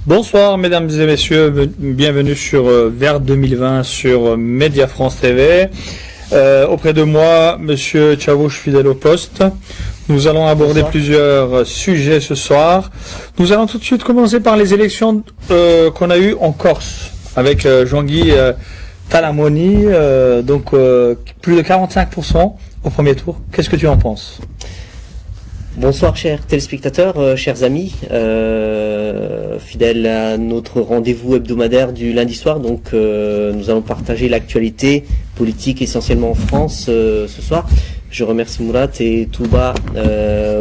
Bonsoir mesdames et messieurs, bienvenue sur Vert 2020 sur Média France TV. Auprès de moi, monsieur Chavouche, fidèle au poste. Nous allons aborder plusieurs sujets ce soir. Nous allons tout de suite commencer par les élections qu'on a eues en Corse avec Jean-Guy Talamoni, plus de 45% au premier tour. Qu'est-ce que tu en penses ? Bonsoir chers téléspectateurs, chers amis, fidèles à notre rendez-vous hebdomadaire du lundi soir. Donc nous allons partager l'actualité politique essentiellement en France ce soir. Je remercie Mourad et Touba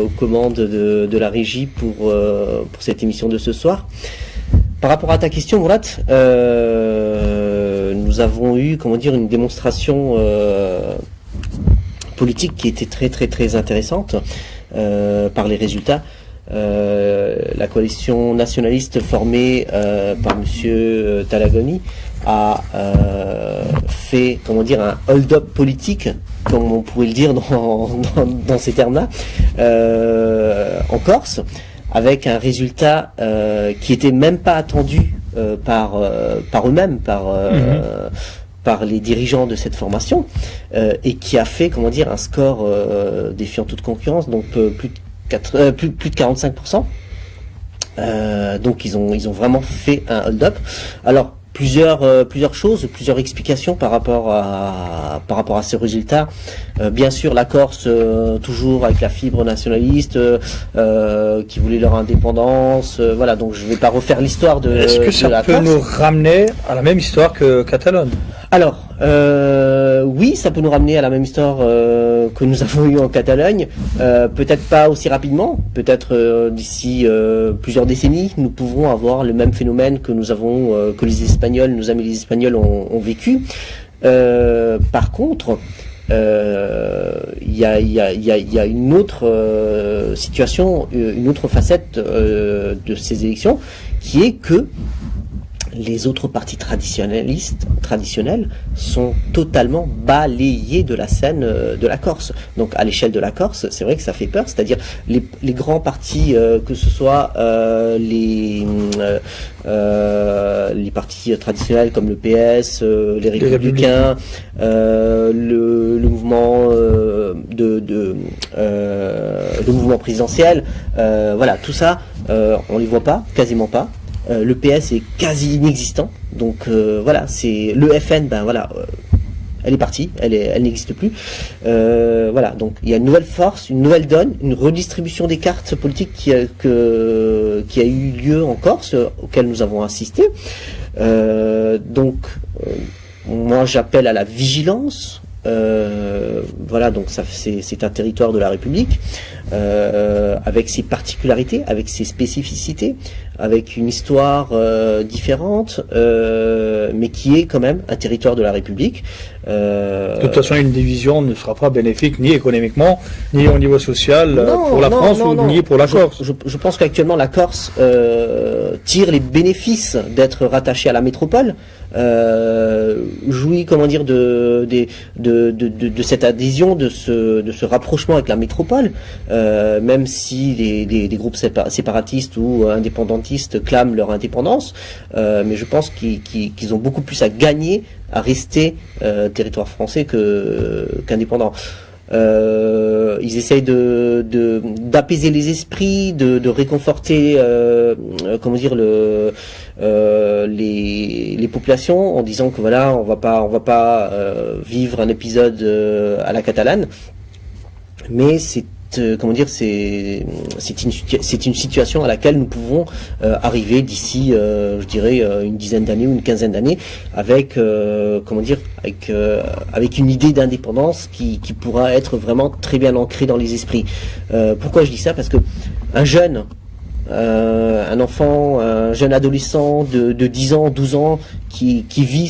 aux commandes de la régie pour cette émission de ce soir. Par rapport à ta question Mourad, nous avons eu une démonstration politique qui était très intéressante. Par les résultats, la coalition nationaliste formée par Monsieur Talamoni a fait un hold-up politique, comme on pourrait le dire dans ces termes-là, en Corse, avec un résultat qui était même pas attendu par eux-mêmes, par les dirigeants de cette formation, et qui a fait un score défiant toute concurrence, donc plus de 45%. Donc ils ont vraiment fait un hold-up. Alors plusieurs choses, plusieurs explications par rapport à ce résultat. Bien sûr, la Corse, toujours avec la fibre nationaliste, qui voulait leur indépendance. Voilà, donc je ne vais pas refaire l'histoire de la Corse. Est-ce que ça peut nous ramener à la même histoire que Catalogne ? Alors, oui, ça peut nous ramener à la même histoire que nous avons eue en Catalogne. Peut-être pas aussi rapidement, peut-être d'ici plusieurs décennies, nous pouvons avoir le même phénomène que nous avons, que les Espagnols, nos amis les Espagnols ont vécu. Par contre, il y a une autre situation, une autre facette de ces élections, qui est que les autres partis traditionnels sont totalement balayés de la scène de la Corse. Donc à l'échelle de la Corse, c'est vrai que ça fait peur, c'est-à-dire les grands partis, que ce soit les partis traditionnels comme le PS, les Républicains, le mouvement le mouvement présidentiel, voilà, tout ça, on les voit pas, quasiment pas. Le PS est quasi inexistant, donc voilà, c'est le FN, elle est partie, elle n'existe plus. Voilà, donc il y a une nouvelle force, une nouvelle donne, une redistribution des cartes politiques qui a eu lieu en Corse, auquel nous avons assisté. Moi j'appelle à la vigilance. Voilà, donc c'est un territoire de la République, avec ses particularités, avec ses spécificités, avec une histoire différente, mais qui est quand même un territoire de la République. De toute façon, une division ne sera pas bénéfique ni économiquement, ni au niveau social pour la France, ni pour la Corse. Je pense qu'actuellement la Corse tire les bénéfices d'être rattachée à la métropole, jouit de cette adhésion, de ce rapprochement avec la métropole, même si des groupes séparatistes ou indépendantistes clament leur indépendance, mais je pense qu'ils ont beaucoup plus à gagner à rester territoire français qu'indépendant. Ils essayent d'apaiser les esprits, de réconforter les populations en disant que voilà, on va pas vivre un épisode à la catalane, mais c'est une situation à laquelle nous pouvons arriver d'ici, je dirais, une dizaine d'années ou une quinzaine d'années, avec une idée d'indépendance qui pourra être vraiment très bien ancrée dans les esprits. Pourquoi je dis ça ? Parce que un jeune, un enfant, un jeune adolescent de 10 ans, 12 ans, qui vit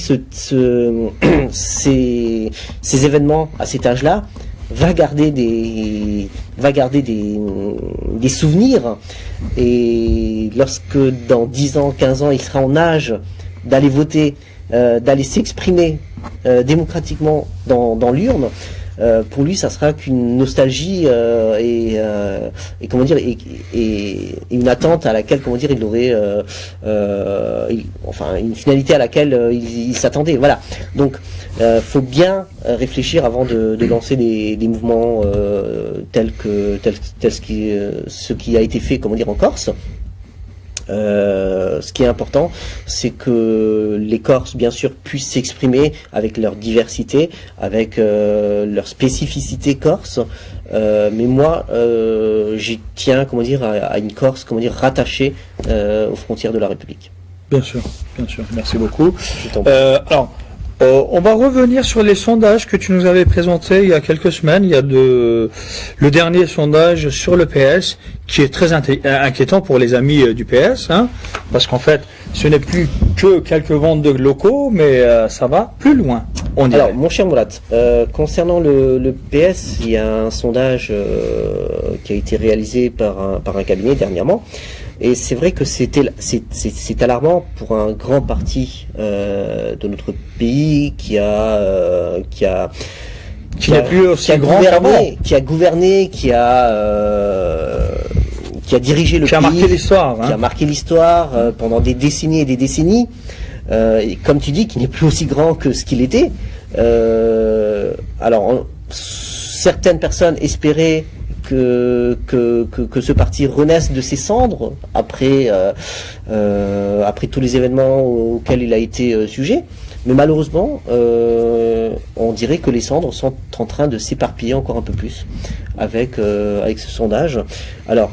ces événements à cet âge-là, va garder des souvenirs, et lorsque dans 10 ans, 15 ans, il sera en âge d'aller voter, d'aller s'exprimer démocratiquement dans l'urne, pour lui, ça sera qu'une nostalgie et comment dire et une attente à laquelle comment dire il aurait enfin une finalité à laquelle il s'attendait. Voilà. Donc, faut bien réfléchir avant de lancer des mouvements tels ce qui a été fait, comment dire, en Corse. Ce qui est important, c'est que les Corses, bien sûr, puissent s'exprimer avec leur diversité, avec leur spécificité corse. Mais moi, j'y tiens, comment dire, à une Corse, comment dire, rattachée aux frontières de la République. Bien sûr. Merci beaucoup. Alors, on va revenir sur les sondages que tu nous avais présentés il y a quelques semaines. Il y a le dernier sondage sur le PS qui est très inquiétant pour les amis du PS, hein, parce qu'en fait, ce n'est plus que quelques ventes de locaux, mais ça va plus loin. On dirait. Alors, mon cher Moulat, concernant le PS, il y a un sondage qui a été réalisé par un cabinet dernièrement. Et c'est vrai que c'est alarmant pour un grand parti de notre pays qui a gouverné, qui a dirigé le pays, qui a marqué l'histoire, qui a marqué l'histoire pendant des décennies et des décennies. Et comme tu dis, qui n'est plus aussi grand que ce qu'il était. Alors, certaines personnes espéraient que ce parti renaisse de ses cendres après tous les événements auxquels il a été sujet. Mais malheureusement, on dirait que les cendres sont en train de s'éparpiller encore un peu plus avec ce sondage. Alors,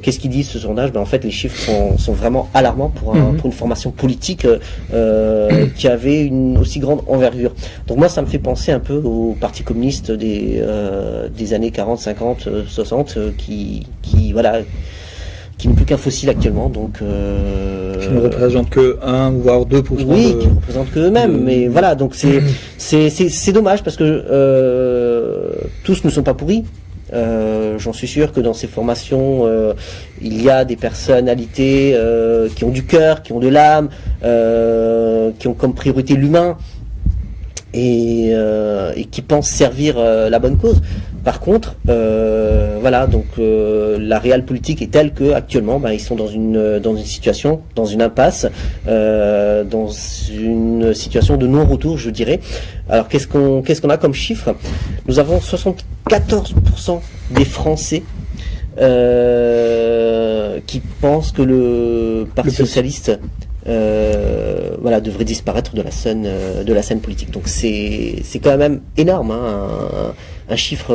qu'est-ce qu'il dit ce sondage? En fait, les chiffres sont vraiment alarmants pour une formation politique qui avait une aussi grande envergure. Donc moi, ça me fait penser un peu au Parti communiste des années 40, 50, 60, qui n'est plus qu'un fossile actuellement, donc qui ne représente que 1 voire 2%. Oui, qui ne représente que eux-mêmes, mais voilà, donc c'est dommage parce que tous ne sont pas pourris. J'en suis sûr que dans ces formations, il y a des personnalités qui ont du cœur, qui ont de l'âme, qui ont comme priorité l'humain et qui pensent servir la bonne cause. Par contre, voilà, donc la réelle politique est telle que actuellement, ils sont dans une situation, dans une impasse, dans une situation de non-retour, je dirais. Alors qu'est-ce qu'on a comme chiffre? Nous avons 74% des Français qui pensent que le Parti socialiste devrait disparaître de la scène politique. Donc c'est quand même énorme, hein, un chiffre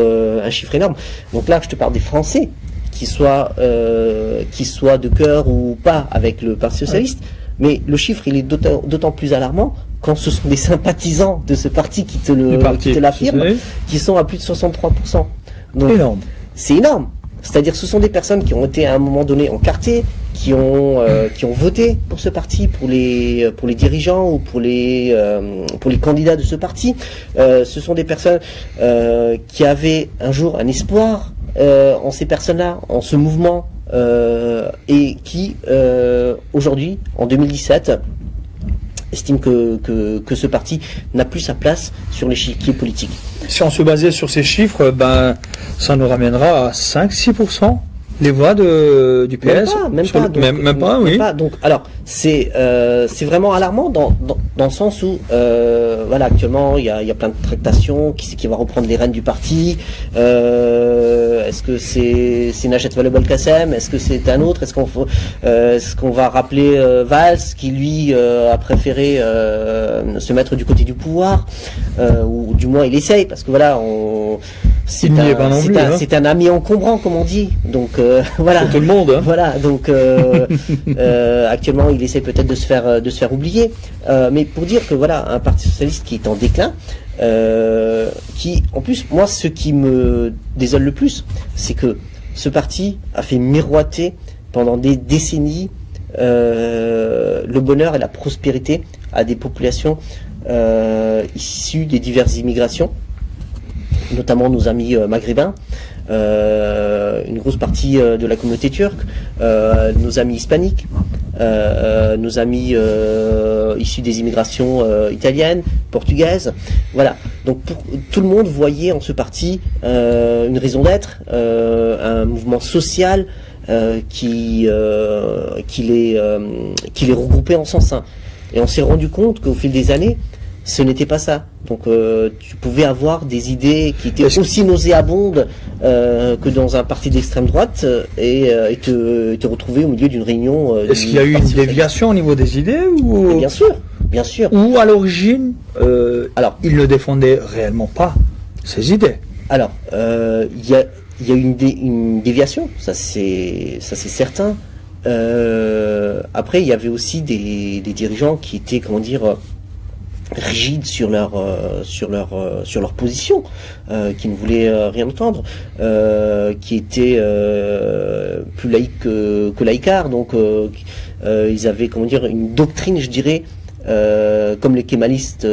énorme. Donc là, je te parle des Français, qui soient de cœur ou pas avec le Parti socialiste. Mais le chiffre, il est d'autant plus alarmant quand ce sont des sympathisants de ce parti qui te l'affirment, qui sont à plus de 63%. Donc, énorme. C'est énorme. C'est-à-dire que ce sont des personnes qui ont été à un moment donné encartées, qui ont voté pour ce parti, pour les dirigeants ou pour les candidats de ce parti. Ce sont des personnes qui avaient un jour un espoir en ces personnes-là, en ce mouvement, et qui aujourd'hui, en 2017, estime que ce parti n'a plus sa place sur l'échiquier politique. Si on se basait sur ces chiffres, ça nous ramènera à 5-6% les voix du PS. Même pas, oui. Donc, alors, c'est vraiment alarmant dans le sens où, actuellement, il y a plein de tractations. Qui va reprendre les rênes du parti? Est-ce que c'est Najat Vallaud-Belkacem? Est-ce que c'est un autre? Est-ce qu'on va rappeler Valls, qui lui a préféré se mettre du côté du pouvoir, ou du moins il essaye, parce que voilà, c'est un ami encombrant, comme on dit. Donc voilà. Pour tout le monde. Hein. Voilà. Donc actuellement, il essaie peut-être de se faire oublier. Mais pour dire que voilà, un parti socialiste qui est en déclin, qui, en plus, moi, ce qui me désole le plus, c'est que ce parti a fait miroiter pendant des décennies le bonheur et la prospérité à des populations issues des diverses immigrations, notamment nos amis maghrébins, une grosse partie de la communauté turque, nos amis hispaniques, nos amis issus des immigrations italiennes, portugaises. Voilà. Donc tout le monde voyait en ce parti une raison d'être, un mouvement social qui les regroupait en son sein. Et on s'est rendu compte qu'au fil des années, ce n'était pas ça. Donc tu pouvais avoir des idées qui étaient aussi nauséabondes que dans un parti d'extrême droite et te retrouver au milieu d'une réunion. Est-ce qu'il y a eu une déviation au niveau des idées ou... Bien sûr, bien sûr. Ou à l'origine, il ne défendait réellement pas ses idées. Alors, il y a eu une déviation, ça c'est certain. Après, il y avait aussi des dirigeants qui étaient, comment dire, rigides sur leur position, qui ne voulaient rien entendre, qui étaient plus laïcs que laïcards. Donc, ils avaient, comment dire, une doctrine, je dirais, comme les kémalistes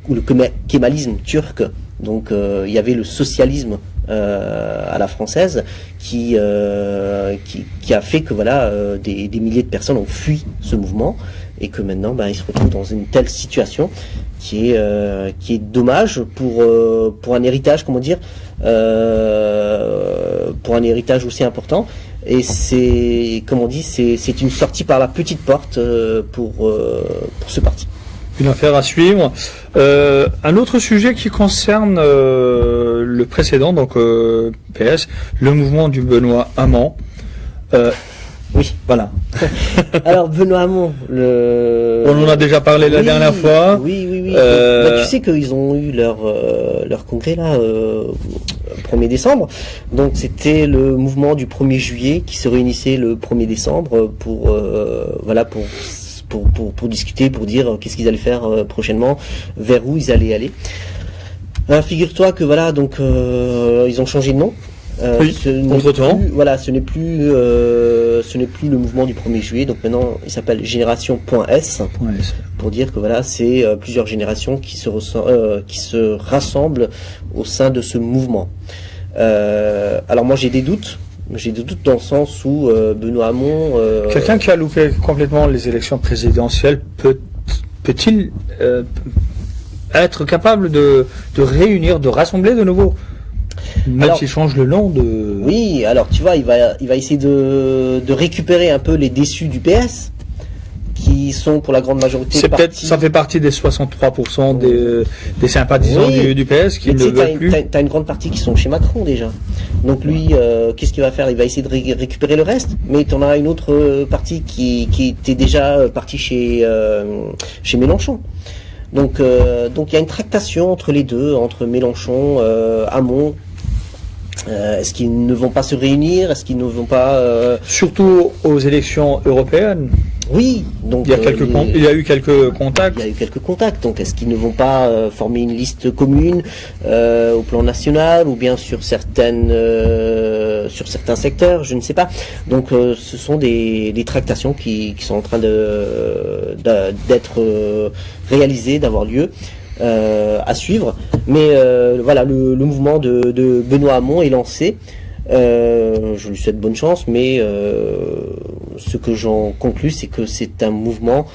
ou le kémalisme turc. Donc, il y avait le socialisme à la française qui a fait que voilà des milliers de personnes ont fui ce mouvement et que maintenant ils se retrouvent dans une telle situation qui est dommage pour un héritage, comment dire, pour un héritage aussi important. Et c'est, comme on dit, c'est une sortie par la petite porte pour ce parti. Une affaire à suivre. Un autre sujet qui concerne le précédent, donc PS, le mouvement du Benoît Hamon. Oui, voilà. Alors Benoît Hamon, on en a déjà parlé la dernière fois. Oui. Tu sais qu'ils ont eu leur congrès là, 1er décembre. Donc c'était le mouvement du 1er juillet qui se réunissait le 1er décembre pour discuter, pour dire qu'est-ce qu'ils allaient faire prochainement, vers où ils allaient aller. Figure-toi que voilà, donc ils ont changé de nom. Entre-temps. Ce n'est plus le mouvement du 1er juillet. Donc maintenant, il s'appelle Génération.S pour dire que voilà, c'est plusieurs générations qui se rassemblent au sein de ce mouvement. Alors moi, j'ai des doutes. J'ai des doutes dans le sens où Benoît Hamon... Quelqu'un qui a loupé complètement les élections présidentielles peut-il être capable de réunir, de rassembler de nouveau, même s'il change le nom de... Oui, alors tu vois, il va essayer de récupérer un peu les déçus du PS, qui sont pour la grande majorité ça fait partie des 63% des sympathisants du PS qui ne veulent plus. T'as une grande partie qui sont chez Macron déjà. Donc lui, qu'est-ce qu'il va faire? Il va essayer de récupérer le reste, mais t'en as une autre partie qui était déjà partie chez Mélenchon. Donc il y a une tractation entre les deux, entre Mélenchon, Hamon. Est-ce qu'ils ne vont pas se réunir? Est-ce qu'ils ne vont pas... Surtout aux élections européennes. Oui, donc il y a eu quelques contacts. Il y a eu quelques contacts. Donc est-ce qu'ils ne vont pas former une liste commune au plan national ou bien sur certains secteurs, je ne sais pas. Donc ce sont des tractations qui sont en train d'être réalisées, d'avoir lieu. À suivre, mais voilà, le mouvement de Benoît Hamon est lancé. Je lui souhaite bonne chance, mais ce que j'en conclus, c'est que c'est un mouvement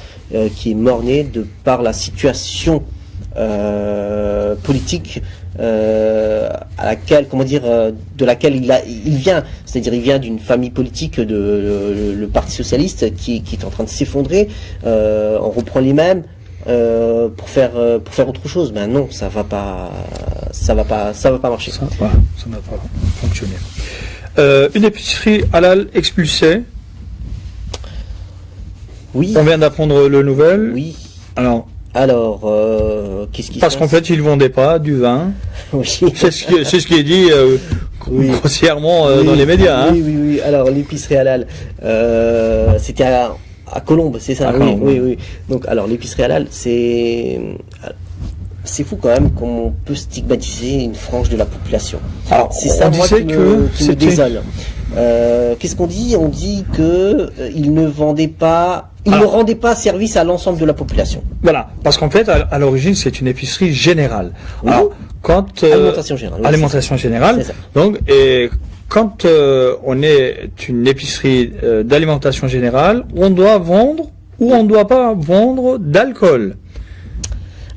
qui est mort-né de par la situation politique à laquelle, comment dire, de laquelle il vient. C'est-à-dire, il vient d'une famille politique le Parti socialiste qui est en train de s'effondrer. On reprend les mêmes. Pour faire autre chose, ben non, ça va pas marcher. Ça n'a pas fonctionné. Une épicerie halal expulsée. Oui. On vient d'apprendre le nouvel. Oui. Alors, qu'est-ce qui se passe ? Parce qu'en fait, ils vendaient pas du vin. Oui. C'est ce qui est dit grossièrement dans les médias. Hein. Oui. Alors l'épicerie halal, c'était à Colombes, c'est ça? Oui. Donc, alors, l'épicerie halal, c'est fou quand même qu'on peut stigmatiser une frange de la population. Alors, c'est ça, moi, qui me désole. Qu'est-ce qu'on dit? On dit que ils ne rendaient pas service à l'ensemble de la population. Voilà, parce qu'en fait, à l'origine, c'est une épicerie générale. Oui. Alors, alimentation générale. Oui, alimentation générale. Donc, quand on est une épicerie d'alimentation générale, on doit vendre ou on ne doit pas vendre d'alcool.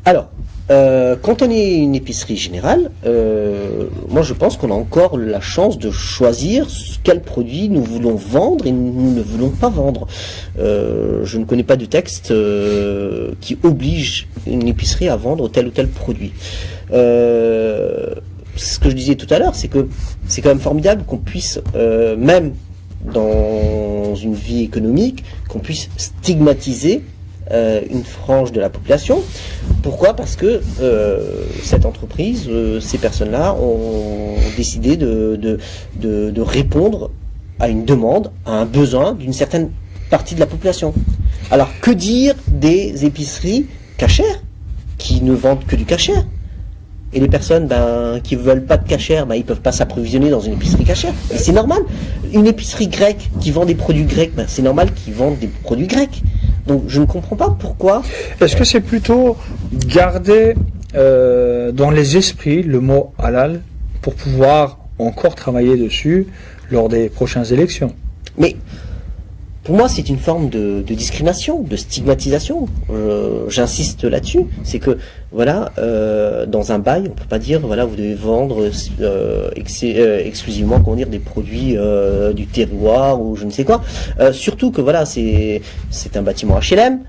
Alors, Quand on est une épicerie générale, moi je pense qu'on a encore la chance de choisir quel produit nous voulons vendre et nous ne voulons pas vendre. Je ne connais pas de texte qui oblige une épicerie à vendre tel ou tel produit. Ce que je disais tout à l'heure, c'est que c'est quand même formidable qu'on puisse, même dans une vie économique, qu'on puisse stigmatiser une frange de la population. Pourquoi ? Parce que cette entreprise, ces personnes-là ont décidé de répondre à une demande, à un besoin d'une certaine partie de la population. Alors, que dire des épiceries cachères qui ne vendent que du cachère ? Et les personnes qui veulent pas de cachère, ils peuvent pas s'approvisionner dans une épicerie cachère. Et c'est normal. Une épicerie grecque qui vend des produits grecs, c'est normal qu'ils vendent des produits grecs. Donc je ne comprends pas pourquoi. Est-ce que c'est plutôt garder dans les esprits le mot halal pour pouvoir encore travailler dessus lors des prochaines élections ? Mais pour moi, c'est une forme de discrimination, de stigmatisation. J'insiste là-dessus. C'est que, voilà, dans un bail, on peut pas dire, voilà, vous devez vendre exclusivement, comment dire, des produits du terroir ou je ne sais quoi. Surtout que, voilà, c'est un bâtiment HLM.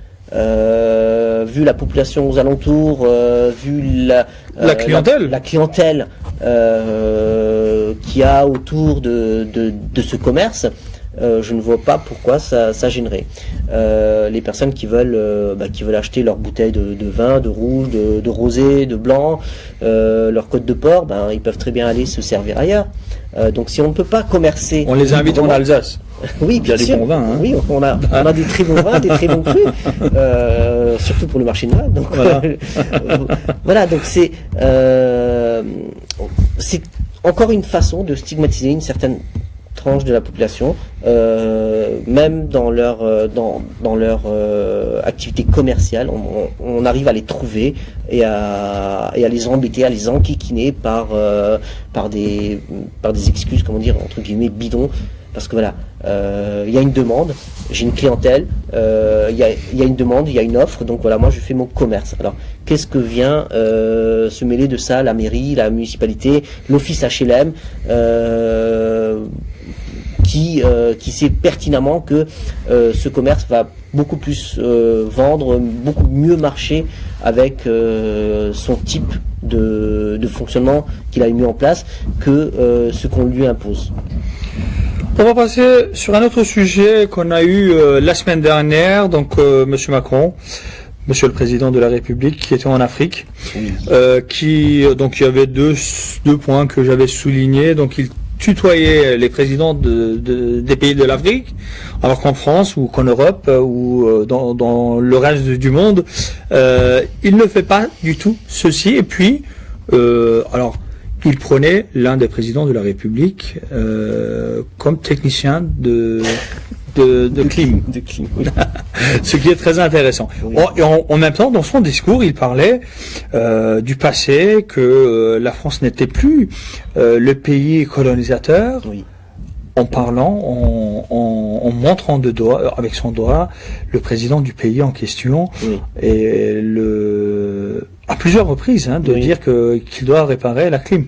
Vu la population aux alentours, vu la clientèle, la clientèle qu'il y a autour de ce commerce. Je ne vois pas pourquoi ça gênerait. Les personnes qui veulent acheter leur bouteille de vin, de rouge, de rosé, de blanc, leur côte de porc, ils peuvent très bien aller se servir ailleurs. Donc si on ne peut pas commercer... On les invite en Alsace. Oui, bien sûr. Il y a des bons vins. Hein. Oui, on a des très bons vins, des très bons crus, surtout pour le marché de Noël. Donc voilà, donc c'est encore une façon de stigmatiser une certaine tranche de la population, même dans leur activité commerciale, on arrive à les trouver et à les embêter, à les enquiquiner par des excuses, comment dire, entre guillemets, bidons. Parce que voilà, il y a une demande, j'ai une clientèle, il y a une demande, il y a une offre, donc voilà, moi je fais mon commerce. Alors, qu'est-ce que vient se mêler de ça, la mairie, la municipalité, l'office HLM, qui sait pertinemment que ce commerce va beaucoup plus vendre, beaucoup mieux marcher avec son type de fonctionnement qu'il a mis en place que ce qu'on lui impose. On va passer sur un autre sujet qu'on a eu la semaine dernière, donc Monsieur Macron, Monsieur le Président de la République, qui était en Afrique, donc il y avait deux points que j'avais soulignés. Donc il tutoyait les présidents des pays de l'Afrique, alors qu'en France ou qu'en Europe ou dans le reste du monde, il ne fait pas du tout ceci. Et puis, il prenait l'un des présidents de la République comme technicien de clim. Oui. Ce qui est très intéressant. Oui. Et en même temps, dans son discours, il parlait du passé, que la France n'était plus le pays colonisateur. Oui. En parlant, en montrant avec son doigt le président du pays en question, oui. Et à plusieurs reprises, dire qu'il doit réparer la clim.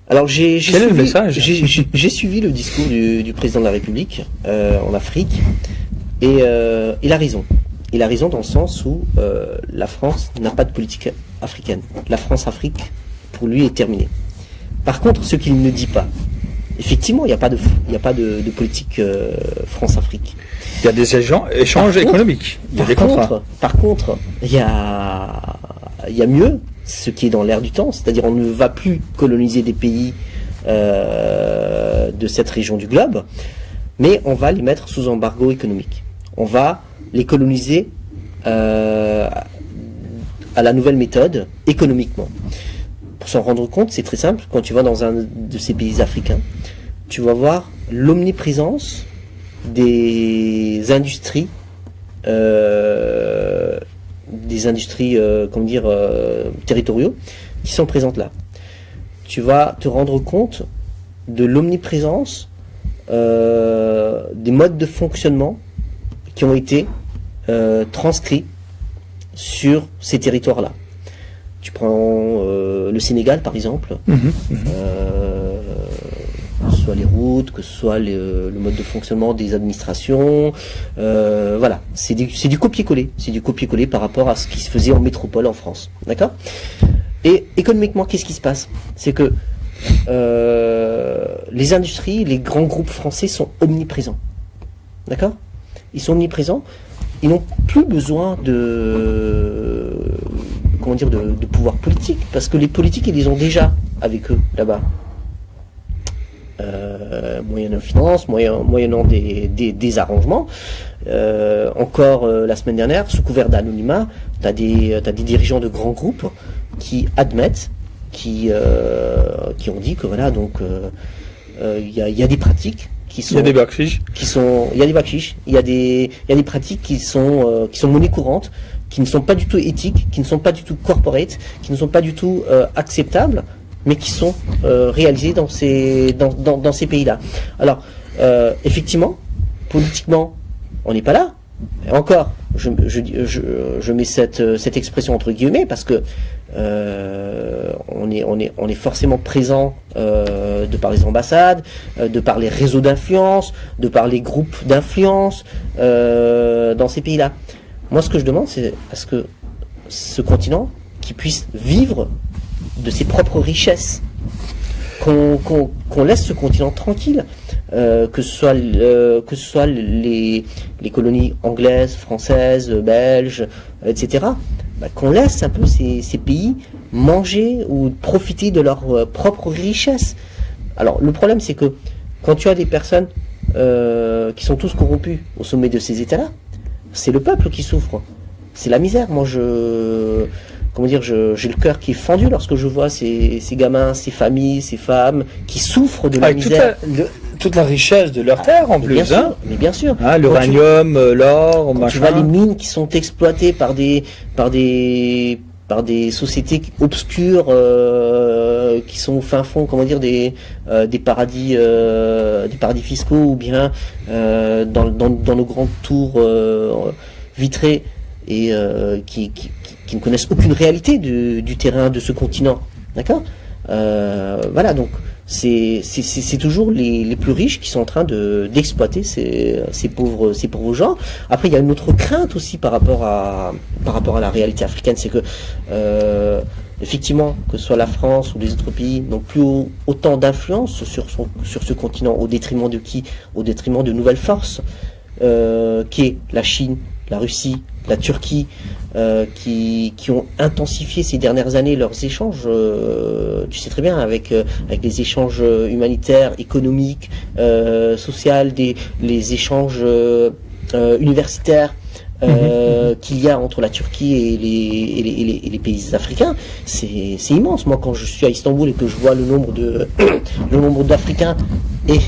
Alors j'ai suivi le discours du président de la République en Afrique, et il a raison. Il a raison dans le sens où la France n'a pas de politique africaine. La France-Afrique, pour lui, est terminée. Par contre, ce qu'il ne dit pas, effectivement, il n'y a pas de politique France-Afrique. Il y a des échanges économiques. Il y a des contrats. Par contre, il y a mieux, ce qui est dans l'air du temps, c'est-à-dire on ne va plus coloniser des pays de cette région du globe, mais on va les mettre sous embargo économique. On va les coloniser à la nouvelle méthode, économiquement. Pour s'en rendre compte, c'est très simple. Quand tu vas dans un de ces pays africains, tu vas voir l'omniprésence des industries, territoriaux qui sont présentes là. Tu vas te rendre compte de l'omniprésence des modes de fonctionnement qui ont été transcrits sur ces territoires-là. Tu prends le Sénégal, par exemple, que ce soit les routes, que ce soit le mode de fonctionnement des administrations, voilà, c'est du copier-coller, par rapport à ce qui se faisait en métropole en France, d'accord? Et économiquement, qu'est-ce qui se passe? C'est que les industries, les grands groupes français sont omniprésents, d'accord? Ils sont omniprésents, ils n'ont plus besoin de pouvoir politique, parce que les politiques, ils les ont déjà avec eux, là-bas. Moyennant finance, moyennant des arrangements. Encore la semaine dernière, sous couvert d'anonymat, t'as des dirigeants de grands groupes qui admettent, qui ont dit que voilà, donc il y a des pratiques qui sont, il y a des bakchiches, il y a des bakchiches, il y a des pratiques qui sont monnaie courante, qui ne sont pas du tout éthiques, qui ne sont pas du tout corporate, qui ne sont pas du tout acceptables, mais qui sont réalisés dans ces pays-là. Alors, effectivement, politiquement, on n'est pas là. Et encore, je mets cette expression entre guillemets parce que on est forcément présent de par les ambassades, de par les réseaux d'influence, de par les groupes d'influence dans ces pays-là. Moi, ce que je demande, c'est à ce que ce continent qui puisse vivre de ses propres richesses, qu'on laisse ce continent tranquille, que ce soit les colonies anglaises, françaises, belges, etc. Qu'on laisse un peu ces pays manger ou profiter de leur propre richesse. Alors le problème, c'est que quand tu as des personnes qui sont tous corrompus au sommet de ces États-là, c'est le peuple qui souffre, c'est la misère. Moi, j'ai le cœur qui est fendu lorsque je vois ces gamins, ces familles, ces femmes qui souffrent de la misère. Toute la richesse de leur terre en plus. Mais bien sûr. L'uranium, l'or, machin. Tu vois les mines qui sont exploitées par des sociétés obscures qui sont au fin fond, des paradis fiscaux, ou bien dans nos grandes tours vitrées et qui ne connaissent aucune réalité du terrain de ce continent, d'accord? Voilà, donc c'est toujours les plus riches qui sont en train d'exploiter ces pauvres gens. Après, il y a une autre crainte aussi par rapport à la réalité africaine, c'est que effectivement, que ce soit la France ou les autres pays, n'ont plus autant d'influence sur ce continent, au détriment de qui? Au détriment de nouvelles forces, qui est la Chine, la Russie, la Turquie, qui ont intensifié ces dernières années leurs échanges, tu sais très bien, avec les échanges humanitaires, économiques, sociaux, les échanges universitaires qu'il y a entre la Turquie et les pays africains. C'est immense. Moi, quand je suis à Istanbul et que je vois le nombre d'Africains, et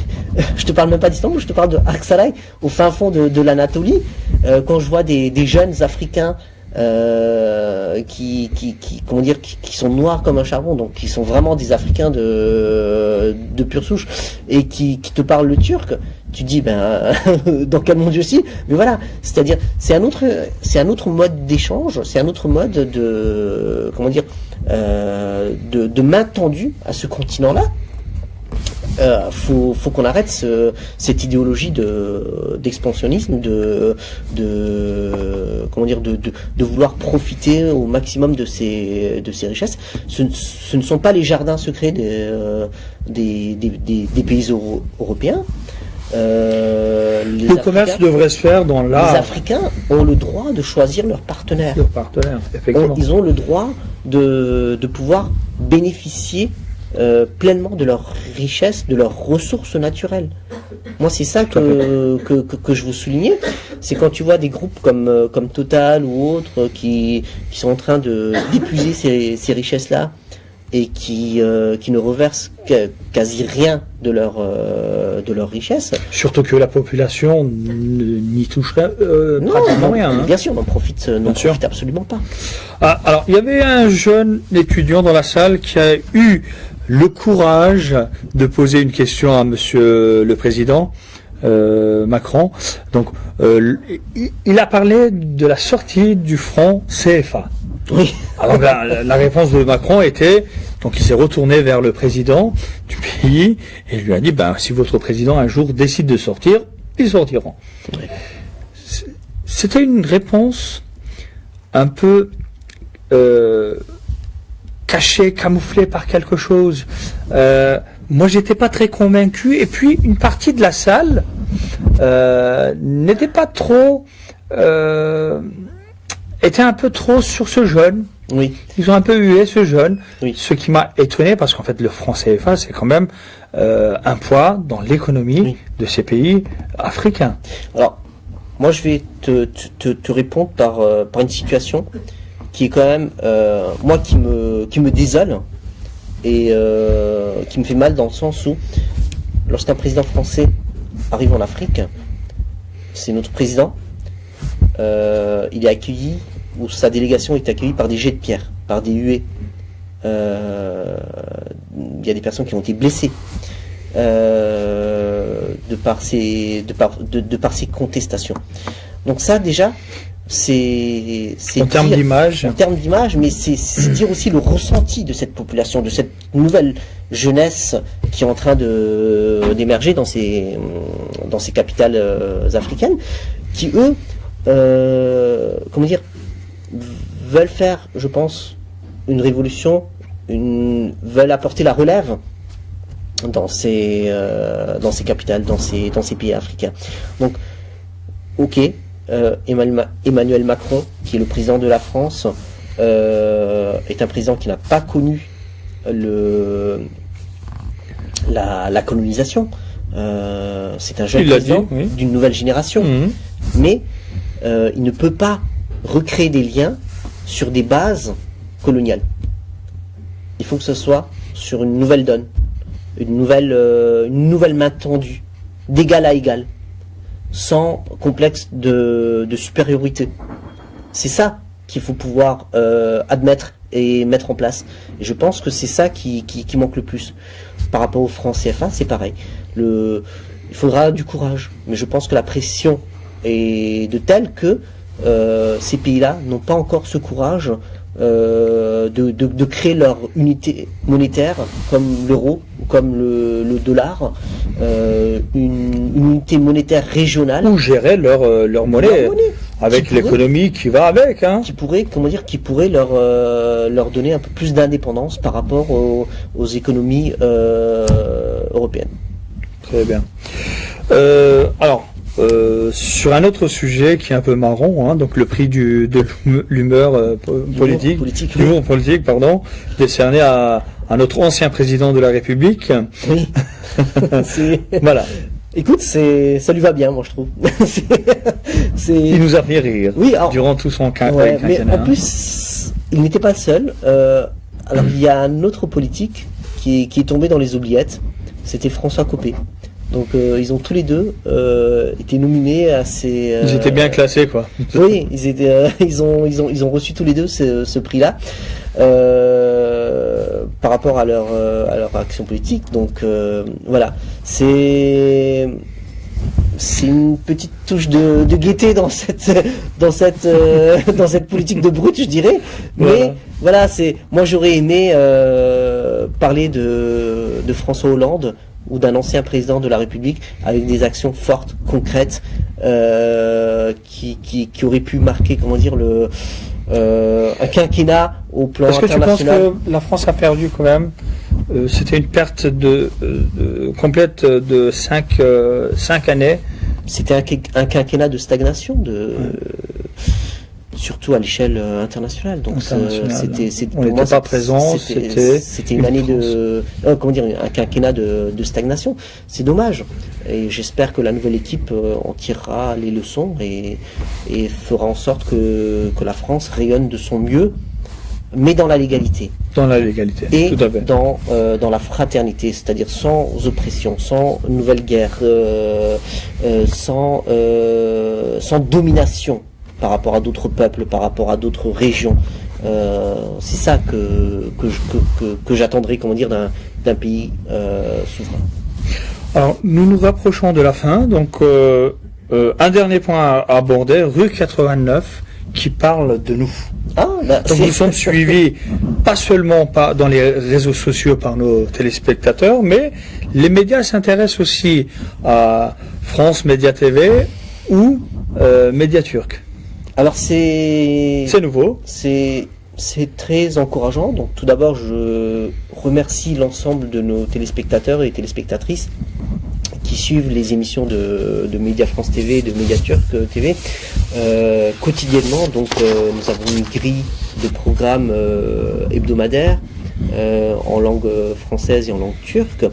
je te parle même pas d'Istanbul, je te parle de Aksaray, au fin fond de l'Anatolie, quand je vois des jeunes Africains qui sont noirs comme un charbon, donc qui sont vraiment des Africains de pure souche, et qui te parlent le turc, tu te dis dans quel monde je suis? Mais voilà, c'est-à-dire c'est un autre mode d'échange, c'est un autre mode de main tendue à ce continent-là. Faut qu'on arrête cette idéologie d'expansionnisme, de vouloir profiter au maximum de ces richesses. Ce ne sont pas les jardins secrets des pays européens. Le commerce devrait se faire dans l'art. Les Africains ont le droit de choisir leurs partenaires. Effectivement. Ils ont le droit de pouvoir bénéficier pleinement de leur richesse, de leurs ressources naturelles. Moi, c'est ça que je veux souligner. C'est quand tu vois des groupes comme Total ou autres qui sont en train d'épuiser ces richesses-là et qui ne reversent quasi rien de leur richesse. Surtout que la population n'y toucherait pratiquement rien. Bien sûr, n'en profite absolument pas. Ah, alors, il y avait un jeune étudiant dans la salle qui a eu le courage de poser une question à Monsieur le Président. Macron. Donc, il a parlé de la sortie du franc CFA. Oui. Alors la réponse de Macron était, donc il s'est retourné vers le président du pays et lui a dit, si votre président un jour décide de sortir, ils sortiront. Oui. C'était une réponse un peu cachée, camouflée par quelque chose. Moi, j'étais pas très convaincu. Et puis, une partie de la salle n'était pas trop, était un peu trop sur ce jeune. Oui. Ils ont un peu hué ce jeune. Oui. Ce qui m'a étonné, parce qu'en fait, le franc CFA, c'est quand même un poids dans l'économie de ces pays africains. Alors, moi, je vais te répondre par une situation qui est quand même, moi, qui me désole et qui me fait mal dans le sens où, lorsqu'un président français arrive en Afrique, c'est notre président, il est accueilli, ou sa délégation est accueillie par des jets de pierre, par des huées. Il y a des personnes qui ont été blessées de par ces contestations. Donc ça, déjà, c'est en termes d'image. En termes d'image, mais c'est dire aussi le ressenti de cette population, de cette nouvelle jeunesse qui est en train d'émerger dans ces capitales africaines, qui eux, veulent faire, je pense, une révolution, veulent apporter la relève dans ces capitales, dans ces pays africains. Donc, ok. Emmanuel Macron, qui est le président de la France, est un président qui n'a pas connu la colonisation. C'est un jeune président d'une nouvelle génération. Mais il ne peut pas recréer des liens sur des bases coloniales. Il faut que ce soit sur une nouvelle donne, une nouvelle main tendue, d'égal à égal, sans complexe de supériorité. C'est ça qu'il faut pouvoir admettre et mettre en place. Et je pense que c'est ça qui manque le plus. Par rapport au franc CFA, c'est pareil. Il faudra du courage. Mais je pense que la pression est de telle que ces pays-là n'ont pas encore ce courage de créer leur unité monétaire, comme l'euro ou comme le dollar, une unité monétaire régionale. Ou gérer leur monnaie avec l'économie qui va avec. Hein. Qui pourrait leur donner un peu plus d'indépendance par rapport aux économies européennes. Très bien. Alors, sur un autre sujet qui est un peu marrant, hein, donc le prix de l'humeur politique, l'humour politique, pardon, décerné à notre ancien président de la République. Oui. Voilà. Écoute, ça lui va bien, moi je trouve. Il nous a fait rire. Oui, alors, durant tout son quinquennat. Mais en plus, il n'était pas le seul. Alors il y a un autre politique qui est tombé dans les oubliettes. C'était François Copé. Donc ils ont tous les deux été nominés à ces. Ils étaient bien classés, quoi. Oui, ils ont reçu tous les deux ce prix-là par rapport à leur action politique. Donc voilà, c'est une petite touche de gaieté dans cette politique de brut, je dirais. Mais voilà, moi j'aurais aimé parler de François Hollande ou d'un ancien président de la République avec des actions fortes, concrètes, qui auraient pu marquer, un quinquennat au plan international. Est-ce que tu penses que la France a perdu quand même? C'était une perte complète de 5 années. C'était un quinquennat de stagnation, surtout à l'échelle internationale. Donc on n'était pas présent. C'était une année un quinquennat de stagnation. C'est dommage. Et j'espère que la nouvelle équipe en tirera les leçons et fera en sorte que la France rayonne de son mieux, mais dans la légalité. Dans la légalité. Et tout à fait. Dans la fraternité, c'est-à-dire sans oppression, sans nouvelle guerre, sans domination par rapport à d'autres peuples, par rapport à d'autres régions. C'est ça que j'attendrai, d'un pays souverain. Alors, nous nous rapprochons de la fin, donc un dernier point à aborder, rue 89, qui parle de nous. Donc nous sommes suivis pas seulement dans les réseaux sociaux par nos téléspectateurs, mais les médias s'intéressent aussi à France Média TV ou Média Turc. Alors c'est nouveau. C'est très encourageant. Donc tout d'abord, je remercie l'ensemble de nos téléspectateurs et téléspectatrices qui suivent les émissions de Média France TV et de Média Turc TV quotidiennement. Donc nous avons une grille de programmes hebdomadaires en langue française et en langue turque.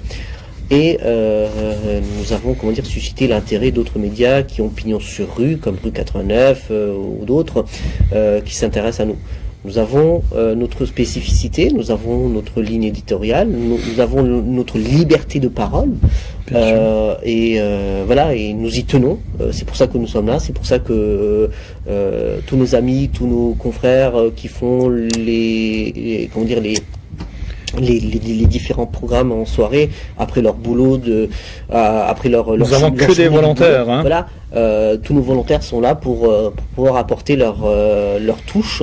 Et nous avons, suscité l'intérêt d'autres médias qui ont pignon sur rue, comme Rue 89 ou d'autres, qui s'intéressent à nous. Nous avons notre spécificité, nous avons notre ligne éditoriale, nous avons notre liberté de parole, voilà, et nous y tenons. C'est pour ça que nous sommes là, c'est pour ça que tous nos amis, tous nos confrères qui font les différents programmes en soirée après leur boulot après leur nous avons que des volontaires boulot, voilà, tous nos volontaires sont là pour pouvoir apporter leur touche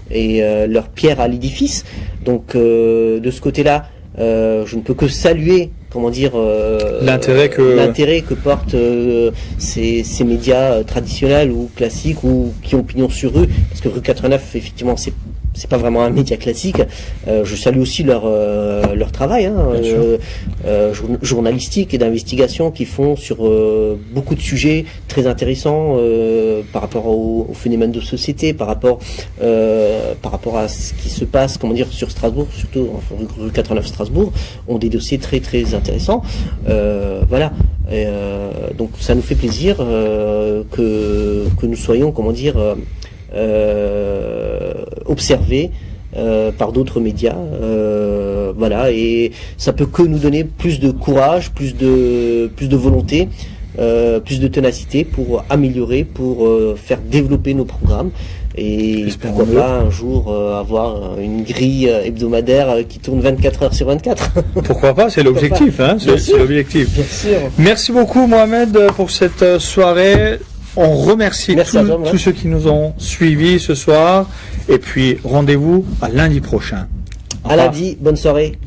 et leur pierre à l'édifice. Donc de ce côté-là, je ne peux que saluer l'intérêt que portent ces médias traditionnels ou classiques ou qui ont pignon sur rue, parce que Rue 89 effectivement c'est pas vraiment un média classique. Je salue aussi leur travail journalistique et d'investigation qu'ils font sur beaucoup de sujets très intéressants par rapport au phénomène de société, par rapport à ce qui se passe sur Strasbourg, surtout rue 89 Strasbourg, ont des dossiers très très intéressants. Voilà. Et, donc ça nous fait plaisir que nous soyons observé par d'autres médias, voilà, et ça peut que nous donner plus de courage, plus de volonté, plus de ténacité pour améliorer, pour faire développer nos programmes et pourquoi pas un jour avoir une grille hebdomadaire qui tourne 24 heures sur 24. Pourquoi pas, c'est l'objectif, hein, c'est l'objectif. Bien sûr. Merci beaucoup Mohamed pour cette soirée. On remercie tous ceux qui nous ont suivis ce soir. Et puis, rendez-vous à lundi prochain. À lundi, bonne soirée.